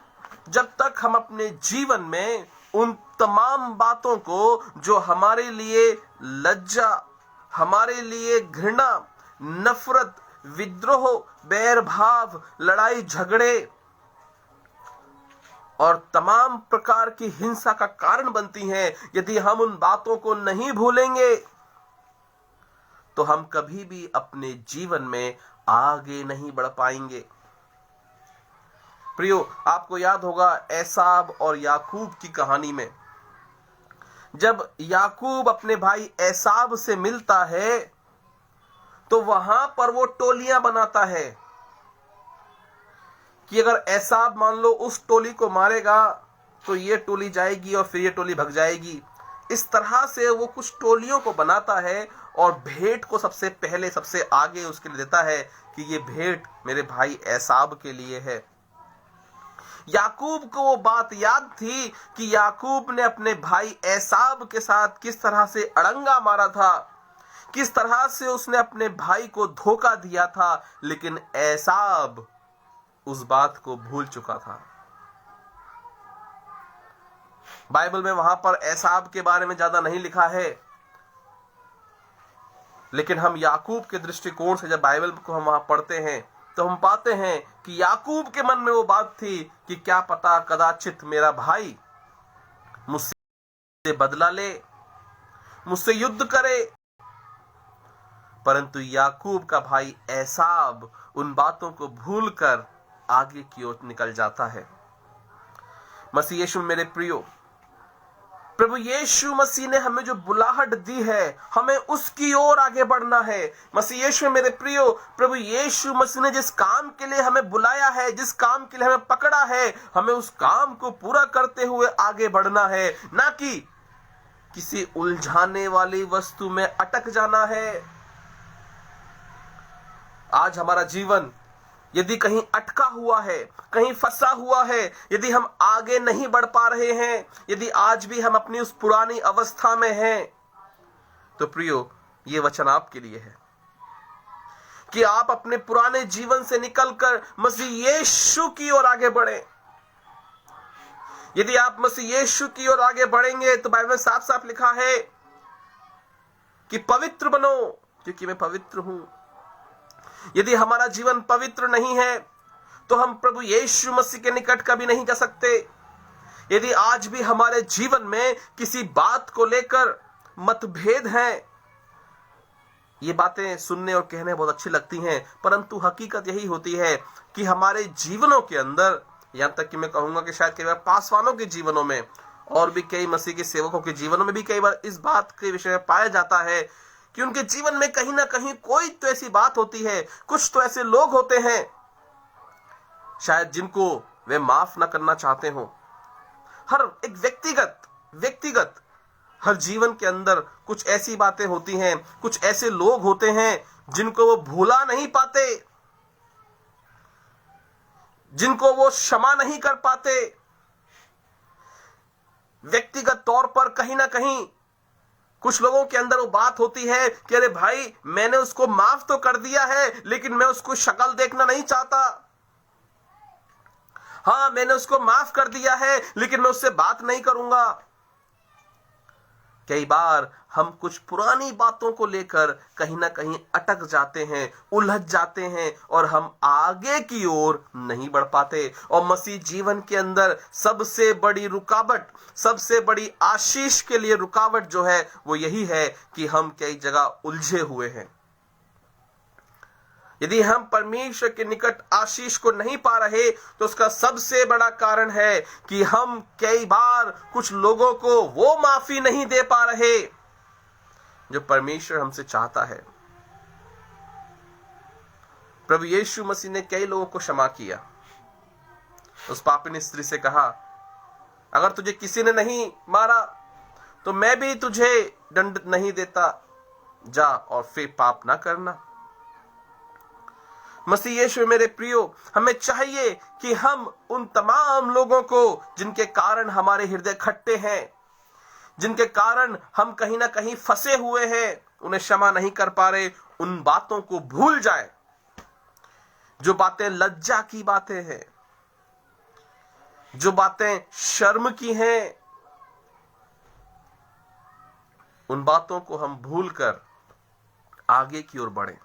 जब तक हम अपने जीवन में उन तमाम बातों को जो हमारे लिए लज्जा, हमारे लिए घृणा, नफरत, विद्रोह, बैर भाव, लड़ाई झगड़े और तमाम प्रकार की हिंसा का कारण बनती हैं, यदि हम उन बातों को नहीं भूलेंगे तो हम कभी भी अपने जीवन में आगे नहीं बढ़ पाएंगे। प्रियो, आपको याद होगा एसाव और याकूब की कहानी में, जब याकूब अपने भाई एसाव से मिलता है तो वहां पर वो टोलियां बनाता है कि अगर एसाव मान लो उस टोली को मारेगा तो ये टोली जाएगी और फिर ये टोली भग जाएगी। इस तरह से वो कुछ टोलियों को बनाता है और भेंट को सबसे पहले सबसे आगे उसके लिए देता है कि ये भेंट मेरे भाई एसाव के लिए है। याकूब को वो बात याद थी कि याकूब ने अपने भाई एसाव के साथ किस तरह से अड़ंगा मारा था, किस तरह से उसने अपने भाई को धोखा दिया था, लेकिन एसाव उस बात को भूल चुका था। बाइबल में वहां पर एसाव के बारे में ज्यादा नहीं लिखा है, लेकिन हम याकूब के दृष्टिकोण से जब बाइबल को हम वहां पढ़ते हैं तो हम पाते हैं कि याकूब के मन में वो बात थी कि क्या पता कदाचित मेरा भाई मुझसे बदला ले, मुझसे युद्ध करे। परंतु याकूब का भाई एसाव उन बातों को भूलकर आगे की ओर निकल जाता है। मसीह यीशु मेरे प्रियो, प्रभु यीशु मसीह ने हमें जो बुलाहट दी है हमें उसकी ओर आगे बढ़ना है। मसीह यीशु मेरे प्रियो, प्रभु यीशु मसीह ने जिस काम के लिए हमें बुलाया है, जिस काम के लिए हमें पकड़ा है, हमें उस काम को पूरा करते हुए आगे बढ़ना है, ना कि किसी उलझाने वाली वस्तु में अटक जाना है। आज हमारा जीवन यदि कहीं अटका हुआ है, कहीं फंसा हुआ है, यदि हम आगे नहीं बढ़ पा रहे हैं, यदि आज भी हम अपनी उस पुरानी अवस्था में हैं, तो प्रियो, ये वचन आपके लिए है कि आप अपने पुराने जीवन से निकलकर मसीह यीशु की ओर आगे बढ़ें। यदि आप मसीह यीशु की ओर आगे बढ़ेंगे तो बाइबल में साफ साफ लिखा है कि पवित्र बनो क्योंकि मैं पवित्र हूं। यदि हमारा जीवन पवित्र नहीं है तो हम प्रभु यीशु मसीह के निकट कभी नहीं जा सकते। यदि आज भी हमारे जीवन में किसी बात को लेकर मतभेद हैं, ये बातें सुनने और कहने बहुत अच्छी लगती हैं, परंतु हकीकत यही होती है कि हमारे जीवनों के अंदर, यहां तक कि मैं कहूंगा कि शायद कई बार पासवानों के जीवनों में और भी कई मसीह के सेवकों के जीवनों में भी कई बार इस बात के विषय में पाया जाता है कि उनके जीवन में कहीं ना कहीं कोई तो ऐसी बात होती है, कुछ तो ऐसे लोग होते हैं शायद जिनको वे माफ ना करना चाहते हो। हर एक व्यक्तिगत हर जीवन के अंदर कुछ ऐसी बातें होती हैं, कुछ ऐसे लोग होते हैं जिनको वो भूला नहीं पाते, जिनको वो क्षमा नहीं कर पाते। व्यक्तिगत तौर पर कहीं ना कहीं कुछ लोगों के अंदर वो बात होती है कि अरे भाई, मैंने उसको माफ तो कर दिया है लेकिन मैं उसको शक्ल देखना नहीं चाहता। हाँ, मैंने उसको माफ कर दिया है लेकिन मैं उससे बात नहीं करूंगा। कई बार हम कुछ पुरानी बातों को लेकर कहीं ना कहीं अटक जाते हैं, उलझ जाते हैं और हम आगे की ओर नहीं बढ़ पाते। और मसीह जीवन के अंदर सबसे बड़ी रुकावट, सबसे बड़ी आशीष के लिए रुकावट जो है वो यही है कि हम कई जगह उलझे हुए हैं। यदि हम परमेश्वर के निकट आशीष को नहीं पा रहे तो उसका सबसे बड़ा कारण है कि हम कई बार कुछ लोगों को वो माफी नहीं दे पा रहे जो परमेश्वर हमसे चाहता है। प्रभु यीशु मसीह ने कई लोगों को क्षमा किया। उस पापिनी स्त्री से कहा, अगर तुझे किसी ने नहीं मारा तो मैं भी तुझे दंड नहीं देता, जा और फिर पाप ना करना। मसीह यीशु मेरे प्रियो, हमें चाहिए कि हम उन तमाम लोगों को जिनके कारण हमारे हृदय खट्टे हैं, जिनके कारण हम कहीं ना कहीं फंसे हुए हैं, उन्हें क्षमा नहीं कर पा रहे, उन बातों को भूल जाए जो बातें लज्जा की बातें हैं। जो बातें शर्म की हैं, उन बातों को हम भूलकर आगे की ओर बढ़ें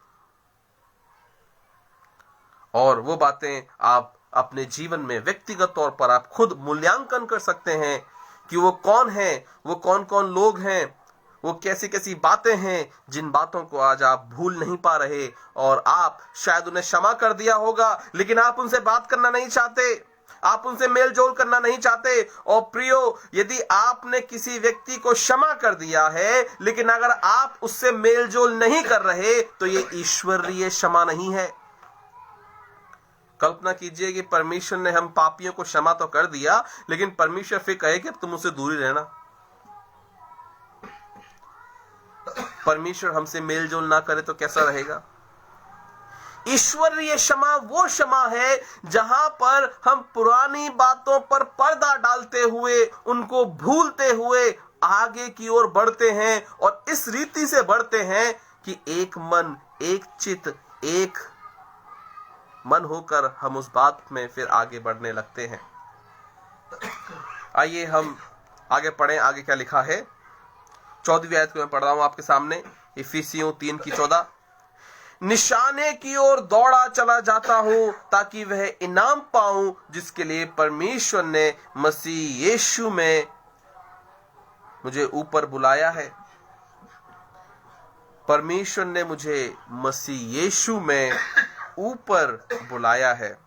और वो बातें आप अपने जीवन में व्यक्तिगत तौर पर आप खुद मूल्यांकन कर सकते हैं कि वो कौन है, वो कौन कौन लोग हैं, वो कैसी कैसी बातें हैं जिन बातों को आज आप भूल नहीं पा रहे और आप शायद उन्हें क्षमा कर दिया होगा लेकिन आप उनसे बात करना नहीं चाहते, आप उनसे मेल जोल करना नहीं चाहते। और प्रियो, यदि आपने किसी व्यक्ति को क्षमा कर दिया है लेकिन अगर आप उससे मेल जोल नहीं कर रहे तो ये ईश्वरीय क्षमा नहीं है। कल्पना कीजिए कि परमेश्वर ने हम पापियों को क्षमा तो कर दिया लेकिन परमेश्वर फिर कहे कि तुम उससे दूरी रहना। परमेश्वर हमसे मेल जोल ना करे तो कैसा रहेगा? ईश्वरीय क्षमा वो क्षमा है जहां पर हम पुरानी बातों पर पर्दा डालते हुए, उनको भूलते हुए आगे की ओर बढ़ते हैं और इस रीति से बढ़ते हैं कि एक मन, एक चित्त, एक मन होकर हम उस बात में फिर आगे बढ़ने लगते हैं। आइए हम आगे पढ़ें, आगे क्या लिखा है। 14वीं आयत को मैं पढ़ रहा हूं आपके सामने, इफिसियों 3:14। निशाने की ओर दौड़ा चला जाता हूं ताकि वह इनाम पाऊं जिसके लिए परमेश्वर ने मसीह यीशु में मुझे ऊपर बुलाया है। परमेश्वर ने मुझे मसीह यीशु में ऊपर बुलाया है।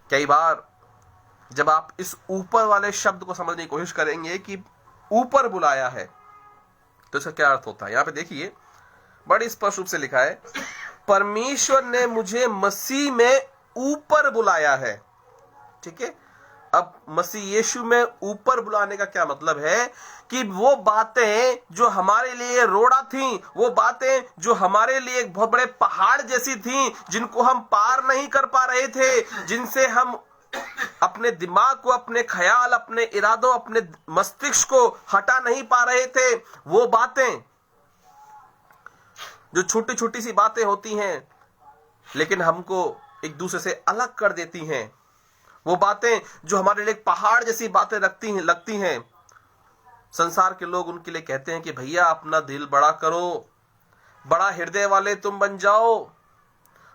कई बार जब आप इस ऊपर वाले शब्द को समझने की कोशिश करेंगे कि ऊपर बुलाया है तो इसका क्या अर्थ होता है। यहां पे देखिए बड़ी स्पष्ट रूप से लिखा है, परमेश्वर ने मुझे मसीह में ऊपर बुलाया है। ठीक है, अब मसीह यीशु में ऊपर बुलाने का क्या मतलब है कि वो बातें जो हमारे लिए रोड़ा थीं, वो बातें जो हमारे लिए एक बहुत बड़े पहाड़ जैसी थीं, जिनको हम पार नहीं कर पा रहे थे, जिनसे हम अपने दिमाग को, अपने ख्याल, अपने इरादों, अपने मस्तिष्क को हटा नहीं पा रहे थे, वो बातें जो छोटी छोटी सी बातें होती हैं लेकिन हमको एक दूसरे से अलग कर देती हैं, वो बातें जो हमारे लिए पहाड़ जैसी बातें लगती हैं। संसार के लोग उनके लिए कहते हैं कि भैया अपना दिल बड़ा करो, बड़ा हृदय वाले तुम बन जाओ।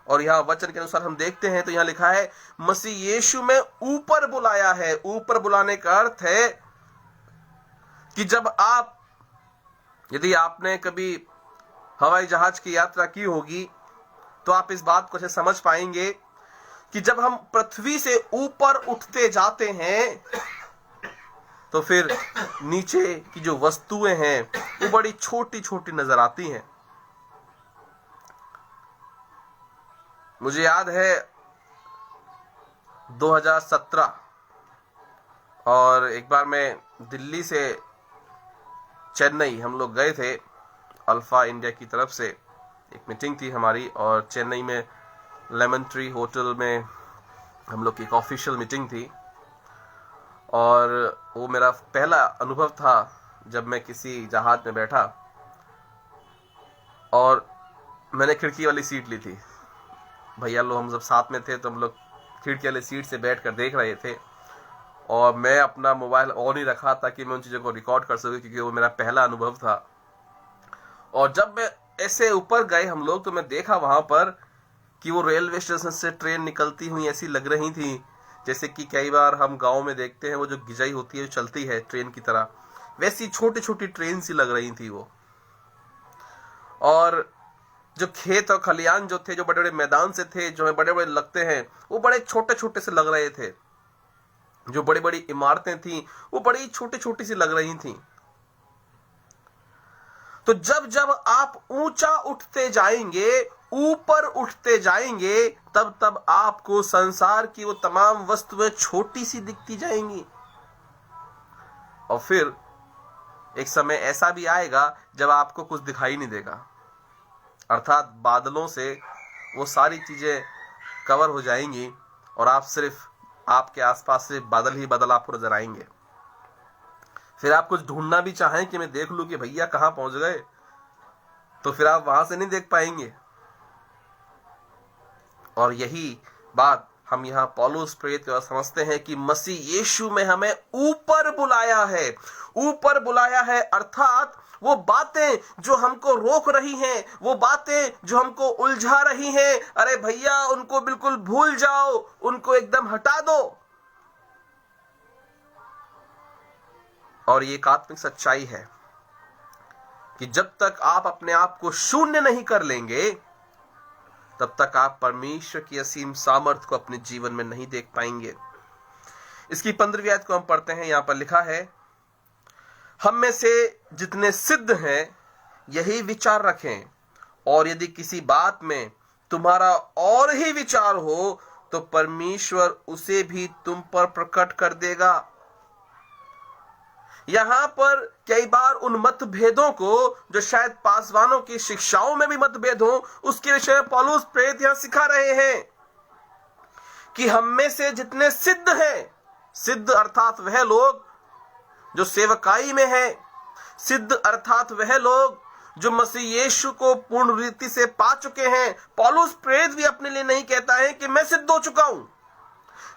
और यहां वचन के अनुसार हम देखते हैं तो यहां लिखा है मसीह यीशु में ऊपर बुलाया है। ऊपर बुलाने का अर्थ है कि जब आप, यदि आपने कभी हवाई जहाज की यात्रा की होगी तो आप इस बात को समझ पाएंगे कि जब हम पृथ्वी से ऊपर उठते जाते हैं तो फिर नीचे की जो वस्तुएं हैं वो बड़ी छोटी छोटी नजर आती हैं। मुझे याद है 2017 और एक बार मैं दिल्ली से चेन्नई हम लोग गए थे। अल्फा इंडिया की तरफ से एक मीटिंग थी हमारी और चेन्नई में लेमन ट्री होटल में हम लोग की एक ऑफिशियल मीटिंग थी और वो मेरा पहला अनुभव था जब मैं किसी जहाज में बैठा और मैंने खिड़की वाली सीट ली थी। भैया लोग हम सब साथ में थे तो हम लोग खिड़की वाली सीट से बैठकर देख रहे थे और मैं अपना मोबाइल ऑन ही रखा ताकि मैं उन चीज़ों को रिकॉर्ड कर सकूं क्योंकि वो मेरा पहला अनुभव था। और जब मैं ऐसे ऊपर गए हम लोग तो मैं देखा वहां पर कि वो रेलवे स्टेशन से ट्रेन निकलती हुई ऐसी लग रही थी जैसे कि कई बार हम गांव में देखते हैं वो जो गिजाई होती है जो चलती है ट्रेन की तरह, वैसी छोटी छोटी ट्रेन सी लग रही थी वो। और जो खेत और खलियान जो थे, जो बड़े बड़े मैदान से थे, जो बड़े बड़े लगते हैं, वो बड़े छोटे छोटे से लग रहे थे। जो बड़ी बड़ी इमारतें थी वो बड़ी छोटी छोटी सी लग रही थी। तो जब जब आप ऊंचा उठते जाएंगे, ऊपर उठते जाएंगे, तब तब आपको संसार की वो तमाम वस्तुएं छोटी सी दिखती जाएंगी। और फिर एक समय ऐसा भी आएगा जब आपको कुछ दिखाई नहीं देगा, अर्थात बादलों से वो सारी चीजें कवर हो जाएंगी और आप सिर्फ, आपके आसपास सिर्फ बादल ही बादल आपको नजर आएंगे। फिर आप कुछ ढूंढना भी चाहें कि मैं देख लूं कि भैया कहां पहुंच गए, तो फिर आप वहां से नहीं देख पाएंगे। और यही बात हम यहाँ पौलुस प्रेरित को समझते हैं कि मसीह यीशु में हमें ऊपर बुलाया है। ऊपर बुलाया है अर्थात वो बातें जो हमको रोक रही हैं, वो बातें जो हमको उलझा रही हैं, अरे भैया उनको बिल्कुल भूल जाओ, उनको एकदम हटा दो। और ये एक आत्मिक सच्चाई है कि जब तक आप अपने आप को शून्य नहीं कर लेंगे, तब तक आप परमेश्वर की असीम सामर्थ्य को अपने जीवन में नहीं देख पाएंगे। इसकी 15वीं आयत को हम पढ़ते हैं। यहां पर लिखा है, हम में से जितने सिद्ध हैं यही विचार रखें, और यदि किसी बात में तुम्हारा और ही विचार हो तो परमेश्वर उसे भी तुम पर प्रकट कर देगा। यहां पर कई बार उन मतभेदों को, जो शायद पासवानों की शिक्षाओं में भी मतभेद हो, उसके विषय में पौलुस प्रेरित यहां सिखा रहे हैं कि हम में से जितने सिद्ध हैं, सिद्ध अर्थात वह लोग जो सेवकाई में हैं, सिद्ध अर्थात वह लोग जो मसीह यीशु को पूर्ण रीति से पा चुके हैं। पौलुस प्रेरित भी अपने लिए नहीं कहता है कि मैं सिद्ध हो चुका हूं,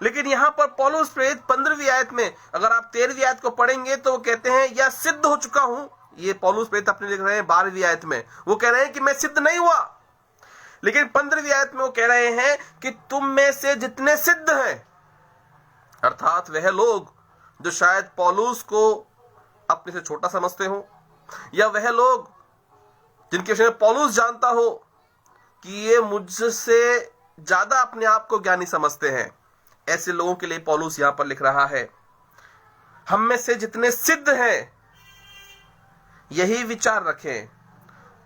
लेकिन यहां पर पौलुस प्रेरित 15वीं आयत में, अगर आप 13वीं आयत को पढ़ेंगे तो वो कहते हैं या सिद्ध हो चुका हूं। ये पौलुस प्रेरित अपने लिख रहे हैं 12वीं आयत में, वो कह रहे हैं कि मैं सिद्ध नहीं हुआ। लेकिन 15वीं आयत में वो कह रहे हैं कि तुम में से जितने सिद्ध हैं, अर्थात वह लोग जो शायद पौलुस को अपने से छोटा समझते हो, या वह लोग जिनके विषय में पौलुस जानता हो कि ये मुझसे ज्यादा अपने आप को ज्ञानी समझते हैं, ऐसे लोगों के लिए पौलुस यहां पर लिख रहा है, हम में से जितने सिद्ध हैं यही विचार रखें,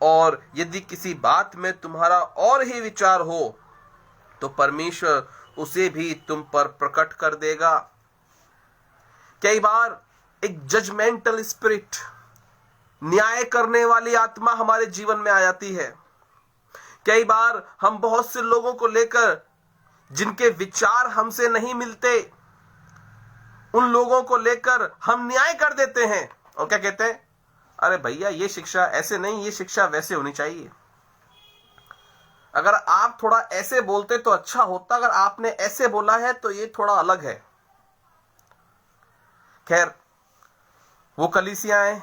और यदि किसी बात में तुम्हारा और ही विचार हो तो परमेश्वर उसे भी तुम पर प्रकट कर देगा। कई बार एक जजमेंटल स्पिरिट, न्याय करने वाली आत्मा हमारे जीवन में आ जाती है। कई बार हम बहुत से लोगों को लेकर, जिनके विचार हमसे नहीं मिलते, उन लोगों को लेकर हम न्याय कर देते हैं और क्या कहते हैं, अरे भैया ये शिक्षा ऐसे नहीं, ये शिक्षा वैसे होनी चाहिए। अगर आप थोड़ा ऐसे बोलते तो अच्छा होता, अगर आपने ऐसे बोला है तो ये थोड़ा अलग है। खैर, वो कलीसियाएं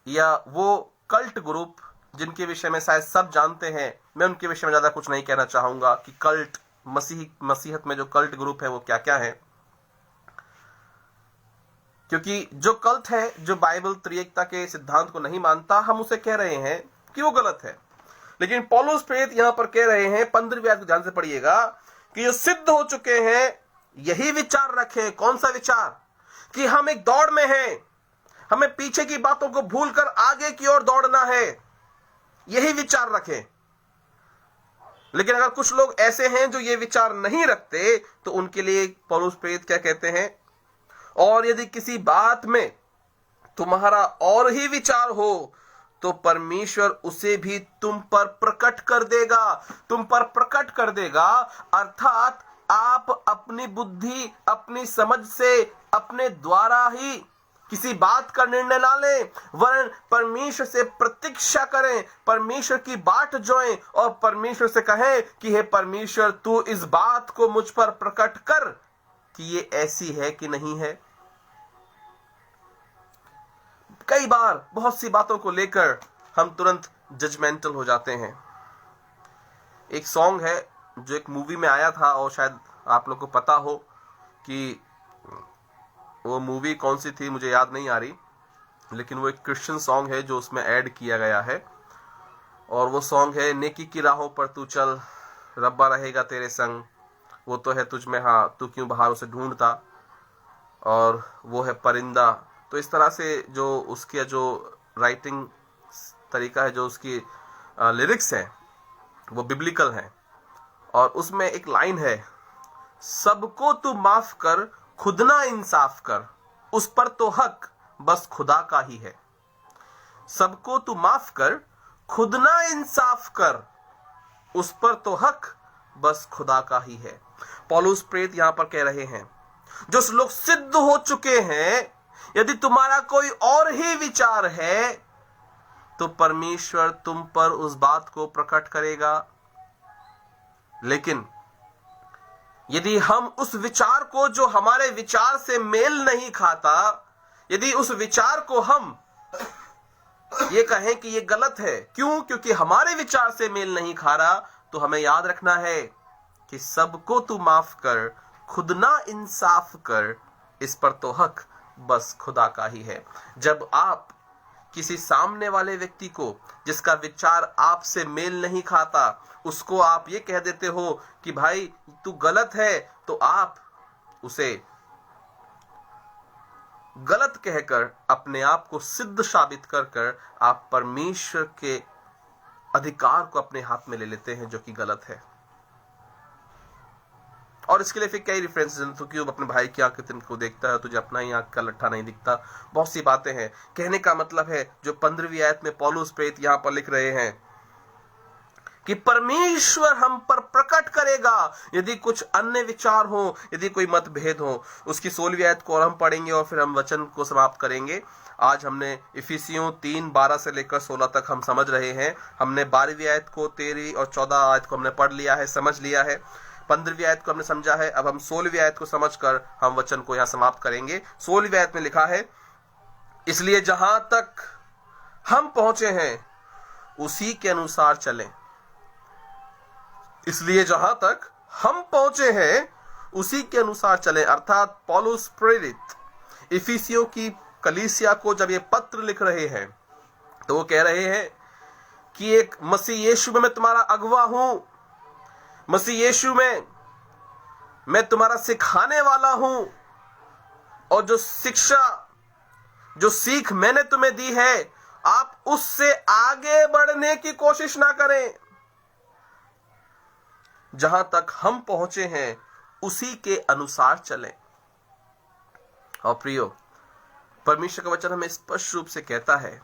या वो कल्ट ग्रुप जिनके विषय में शायद सब जानते हैं, मैं उनके विषय में ज्यादा कुछ नहीं कहना चाहूंगा कि कल्ट, मसीहत में जो कल्ट ग्रुप है वो क्या क्या है, क्योंकि जो कल्ट है, जो बाइबल त्रिएकता के सिद्धांत को नहीं मानता, हम उसे कह रहे हैं कि वो गलत है। लेकिन पौलुस प्रेरित यहां पर कह रहे हैं, 15वीं आयत को ध्यान से पढ़िएगा, कि जो सिद्ध हो चुके हैं यही विचार रखें। कौन सा विचार? कि हम एक दौड़ में हैं, हमें पीछे की बातों को भूलकर आगे की ओर दौड़ना है, यही विचार रखें। लेकिन अगर कुछ लोग ऐसे हैं जो ये विचार नहीं रखते, तो उनके लिए पौलुस प्रेरित क्या कहते हैं, और यदि किसी बात में तुम्हारा और ही विचार हो तो परमेश्वर उसे भी तुम पर प्रकट कर देगा। तुम पर प्रकट कर देगा अर्थात आप अपनी बुद्धि, अपनी समझ से, अपने द्वारा ही किसी बात का निर्णय ना लें, वरन परमेश्वर से प्रतीक्षा करें, परमेश्वर की बाट जोएं और परमेश्वर से कहें कि हे परमेश्वर, तू इस बात को मुझ पर प्रकट कर कि ये ऐसी है कि नहीं है। कई बार बहुत सी बातों को लेकर हम तुरंत जजमेंटल हो जाते हैं। एक सॉन्ग है जो एक मूवी में आया था, और शायद आप लोग को पता हो कि वो मूवी कौन सी थी, मुझे याद नहीं आ रही, लेकिन वो एक क्रिश्चियन सॉन्ग है जो उसमें ऐड किया गया है, और वो सॉन्ग है, नेकी की राहों पर तू चल, रब्बा रहेगा तेरे संग, वो तो है तुझ में हाँ, तू क्यों बाहर उसे ढूंढता, और वो है परिंदा। तो इस तरह से जो उसके जो राइटिंग तरीका है, जो उसकी लिरिक्स है, वो बिब्लिकल है। और उसमें एक लाइन है, सबको तू माफ कर, खुद ना इंसाफ कर, उस पर तो हक बस खुदा का ही है। सबको तू माफ कर, खुद ना इंसाफ कर, उस पर तो हक बस खुदा का ही है। पौलुस प्रेरित यहां पर कह रहे हैं, जो लोग सिद्ध हो चुके हैं, यदि तुम्हारा कोई और ही विचार है तो परमेश्वर तुम पर उस बात को प्रकट करेगा। लेकिन यदि हम उस विचार को जो हमारे विचार से मेल नहीं खाता, यदि उस विचार को हम ये कहें कि ये गलत है, क्यों? क्योंकि हमारे विचार से मेल नहीं खा रहा, तो हमें याद रखना है कि सबको तू माफ कर, खुद ना इंसाफ कर, इस पर तो हक बस खुदा का ही है। जब आप किसी सामने वाले व्यक्ति को जिसका विचार आपसे मेल नहीं खाता, उसको आप ये कह देते हो कि भाई तू गलत है, तो आप उसे गलत कहकर अपने आप को सिद्ध साबित कर कर आप परमेश्वर के अधिकार को अपने हाथ में ले लेते हैं, जो कि गलत है। और इसके लिए फिर कई रेफरेंसेस हैं, तो क्यों अपने भाई की आंख को देखता है, तुझे अपना ही आंख का लट्ठा नहीं दिखता। बहुत सी बातें हैं। कहने का मतलब है जो 15वीं आयत में पौलुस प्रेरित यहां पर लिख रहे हैं कि परमेश्वर हम पर प्रकट करेगा यदि कुछ अन्य विचार हो, यदि कोई मतभेद हो। उसकी 16वीं आयत को और हम पढ़ेंगे और फिर हम वचन को समाप्त करेंगे। आज हमने इफिसियों 3:12 से लेकर 16 तक हम समझ रहे हैं। हमने 12वीं आयत को, 13 और 14 आयत को हमने पढ़ लिया है, समझ लिया है। 15वीं आयत को हमने समझा है। अब हम 16वीं आयत को समझकर हम वचन को यहां समाप्त करेंगे। 16वीं आयत में लिखा है, इसलिए जहां तक हम पहुंचे हैं उसी के अनुसार चलें। इसलिए जहां तक हम पहुंचे हैं उसी के अनुसार चलें। अर्थात पौलुस प्रेरित इफिसियों की कलीसिया को जब ये पत्र लिख रहे हैं, तो वो कह रहे हैं कि एक मसीह यीशु में मैं तुम्हारा अगुवा हूं, मसीह यीशु में मैं तुम्हारा सिखाने वाला हूं, और जो शिक्षा, जो सीख मैंने तुम्हें दी है, आप उससे आगे बढ़ने की कोशिश ना करें। जहां तक हम पहुंचे हैं उसी के अनुसार चलें। और प्रियो, परमेश्वर का वचन हमें स्पष्ट रूप से कहता है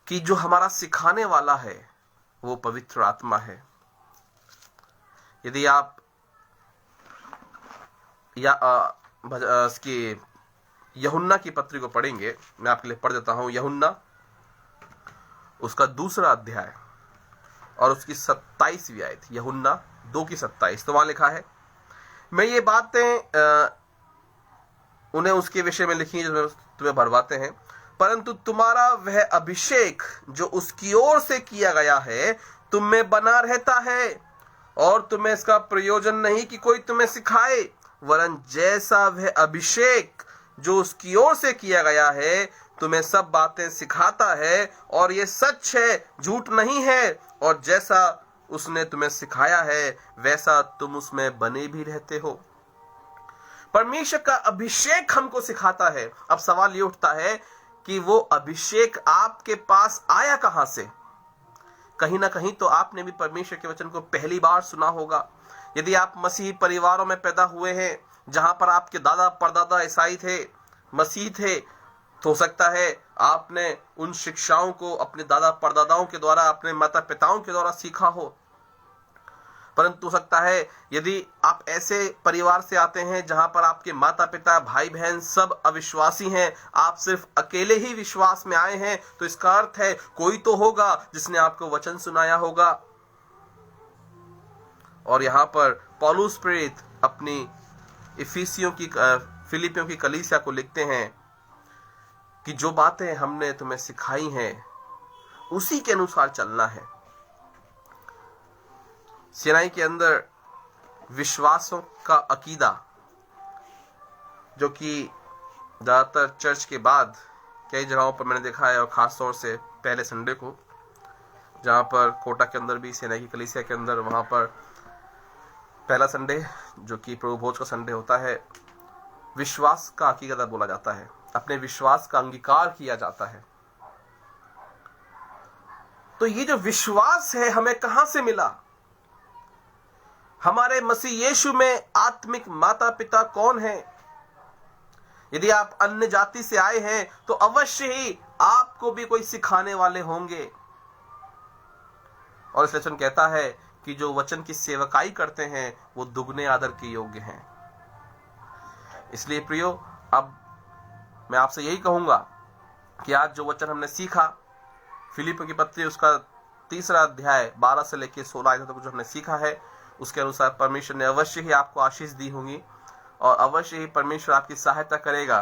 कि जो हमारा सिखाने वाला है वो पवित्र आत्मा है। यदि आप इसकी यूहन्ना की पत्री को पढ़ेंगे, मैं आपके लिए पढ़ देता हूं। यूहन्ना उसका 2 अध्याय और उसकी 27वीं आयत, यूहन्ना 2:27। तो वहां लिखा है, मैं ये बातें उन्हें उसके विषय में लिखी जो तुम्हें भरवाते हैं, परंतु तुम्हारा वह अभिषेक जो उसकी ओर से किया गया है तुम में बना रहता है, और तुम्हें इसका प्रयोजन नहीं कि कोई तुम्हें सिखाए, वरन जैसा वह अभिषेक जो उसकी ओर से किया गया है तुम्हें सब बातें सिखाता है, और ये सच है, झूठ नहीं है, और जैसा उसने तुम्हें सिखाया है वैसा तुम उसमें बने भी रहते हो। परमेश्वर का अभिषेक हमको सिखाता है। अब सवाल ये उठता है कि वो अभिषेक आपके पास आया कहां से? कहीं ना कहीं तो आपने भी परमेश्वर के वचन को पहली बार सुना होगा। यदि आप मसीही परिवारों में पैदा हुए हैं जहां पर आपके दादा परदादा ईसाई थे, मसीह थे, तो हो सकता है आपने उन शिक्षाओं को अपने दादा परदादाओं के द्वारा, अपने माता पिताओं के द्वारा सीखा हो। परंतु हो सकता है यदि आप ऐसे परिवार से आते हैं जहां पर आपके माता पिता, भाई बहन सब अविश्वासी हैं, आप सिर्फ अकेले ही विश्वास में आए हैं, तो इसका अर्थ है कोई तो होगा जिसने आपको वचन सुनाया होगा। और यहां पर पौलुस प्रेरित अपनी इफिसियों की, फिलिपियों की कलीसिया को लिखते हैं कि जो बातें हमने तुम्हें सिखाई हैं उसी के अनुसार चलना है। सिनाई के अंदर विश्वासों का अकीदा, जो कि ज्यादातर चर्च के बाद कई जगहों पर मैंने देखा है, और खास तौर से पहले संडे को, जहां पर कोटा के अंदर भी सिनाई की कलीसिया के अंदर, वहां पर पहला संडे जो कि प्रभु भोज का संडे होता है, विश्वास का अकीदा बोला जाता है, अपने विश्वास का अंगीकार किया जाता है। तो ये जो विश्वास है हमें कहां से मिला? हमारे मसीह यीशु में आत्मिक माता पिता कौन है? यदि आप अन्य जाति से आए हैं तो अवश्य ही आपको भी कोई सिखाने वाले होंगे। और इस वचन कहता है कि जो वचन की सेवकाई करते हैं वो दुगने आदर के योग्य हैं। इसलिए प्रियो, अब मैं आपसे यही कहूंगा कि आज जो वचन हमने सीखा, फिलिपियों की पत्री उसका 3 अध्याय 12 से लेकर 16 तक जो हमने सीखा है, उसके अनुसार परमेश्वर ने अवश्य ही आपको आशीष दी होंगी और अवश्य ही परमेश्वर आपकी सहायता करेगा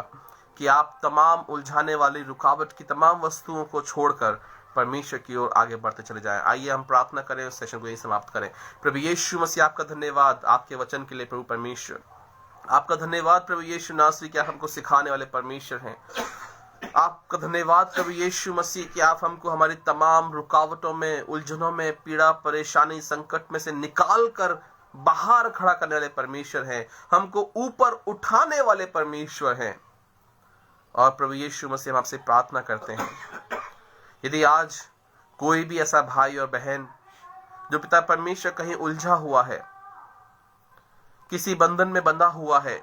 कि आप तमाम उलझाने वाली रुकावट की तमाम वस्तुओं को छोड़कर परमेश्वर की ओर आगे बढ़ते चले जाएं। आइए हम प्रार्थना करें, उस सेशन को यही समाप्त करें। प्रभु यीशु मसीह, आपका धन्यवाद आपके वचन के लिए। प्रभु परमेश्वर, आपका धन्यवाद प्रभु यीशु नासरी कि आप हमको सिखाने वाले परमेश्वर हैं। आपका धन्यवाद प्रभु यीशु मसीह कि आप हमको हमारी तमाम रुकावटों में, उलझनों में, पीड़ा, परेशानी, संकट में से निकाल कर बाहर खड़ा करने वाले परमेश्वर हैं, हमको ऊपर उठाने वाले परमेश्वर हैं। और प्रभु यीशु मसीह, हम आपसे प्रार्थना करते हैं, यदि आज कोई भी ऐसा भाई और बहन जो पिता परमेश्वर कहीं उलझा हुआ है, किसी बंधन में बंधा हुआ है,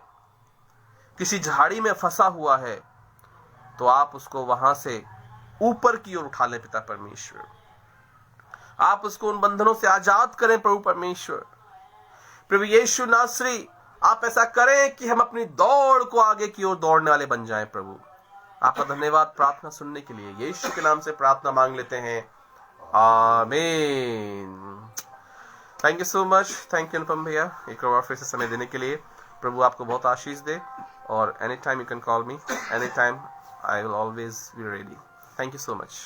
किसी झाड़ी में फंसा हुआ है, तो आप उसको वहां से ऊपर की ओर उठा लें पिता परमेश्वर। आप उसको उन बंधनों से आजाद करें प्रभु परमेश्वर। प्रभु यीशु नासरी, आप ऐसा करें कि हम अपनी दौड़ को आगे की ओर दौड़ने वाले बन जाएं। प्रभु आपका धन्यवाद प्रार्थना सुनने के लिए। यीशु के नाम से प्रार्थना मांग लेते हैं, आमीन। Thank you so much. Thank you Anupam भैया, एक और फिर से समय देने के लिए। प्रभु आपको बहुत आशीष दे। और any time you can call me, any time I will always be ready. Thank you so much.